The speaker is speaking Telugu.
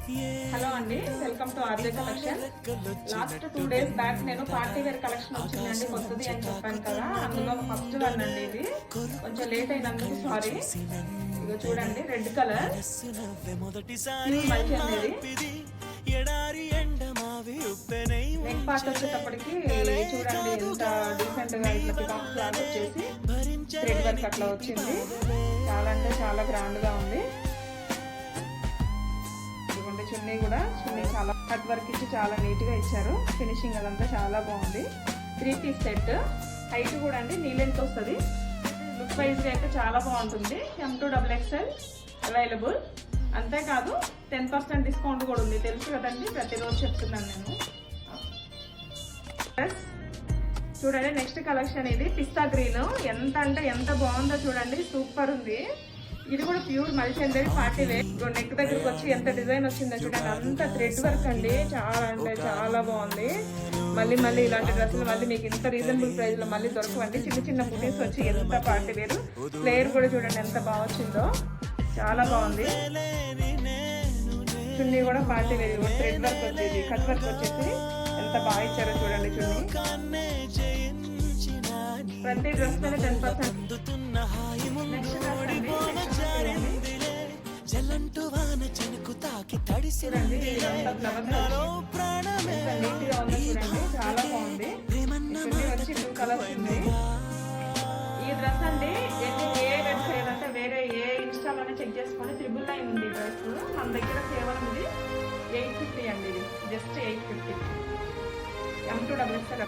హలో అండి, welcome to RJ collection. Last 2 days back నేను పార్టీ వేర్ కలెక్షన్ వచ్చిందండి కొత్తది అని చెప్పాను కదా, అందులో ఫస్ట్ వన్ అండి. ఇది కొంచెం లేట్ అయినందుకు సారీ. ఇగో చూడండి, రెడ్ కలర్ మంచి అండి. నెక్ పార్ట్ వచ్చేటప్పటికి చూడండి ఎంత డీసెంట్ గా ఇట్లా పికాక్స్ లాగా వచ్చేసి థ్రెడ్ వర్క్ అట్లా వచ్చింది. చాలా అంటే చాలా గ్రాండ్ గా ఉంది. చున్నీ కూడా చాలా కట్ వర్క్ ఇచ్చి చాలా నీట్ గా ఇచ్చారు. ఫినిషింగ్ అదంతా చాలా బాగుంది. 3 piece సెట్. హైట్ కూడా అండి నీ లెంత్ వస్తుంది. లుక్ వైజ్ గా అయితే చాలా బాగుంటుంది. M2 XXL available. అంతేకాదు 10% డిస్కౌంట్ కూడా ఉంది. తెలుసు కదండి, ప్రతిరోజు చెప్తున్నాను నేను. చూడండి, నెక్స్ట్ కలెక్షన్ ఇది పిస్తా గ్రీన్. ఎంత అంటే ఎంత బాగుందో చూడండి, సూపర్ ఉంది. ఇది కూడా ప్యూర్ మల్చందరి పార్టీ వేర్. నెక్ దగ్గరకు వచ్చి ఎంత డిజైన్ వచ్చిందో చూడండి, అంత థ్రెడ్ వర్క్ అండి. చాలా అంటే చాలా బాగుంది. మళ్ళీ ఇలాంటి డ్రెస్సులు మళ్ళీ మీకు ఇంత రీజనబుల్ ప్రైస్ లో మళ్ళీ దొరకవండి. చిన్న బుటీస్ వచ్చి ఎంత పార్టీ వేరు. ప్లేయర్ కూడా చూడండి ఎంత బాగా వచ్చిందో, చాలా బాగుంది. చున్నీ కూడా పార్టీ వేర్, థ్రెడ్ వర్క్ వచ్చేది, కట్ వర్క్ వచ్చేసి ఎంత బాగా ఇచ్చారో చూడండి. చున్నీ ప్రతి డ్రెస్ మీద 10%. చూడండి, నీట్ గా ఉంది చూడండి, చాలా బాగుంది. వచ్చి 2 కలర్స్ ఉంది. ఈ డ్రెస్ అండి ఏ వెబ్సైట్ అంటే వేరే ఏ ఇన్స్టాలోనే చెక్ చేసుకొని 999 ఉంది డ్రెస్. మన దగ్గర కేవలం ఇది 850 అండి. ఇది జస్ట్ 850. M2 XXL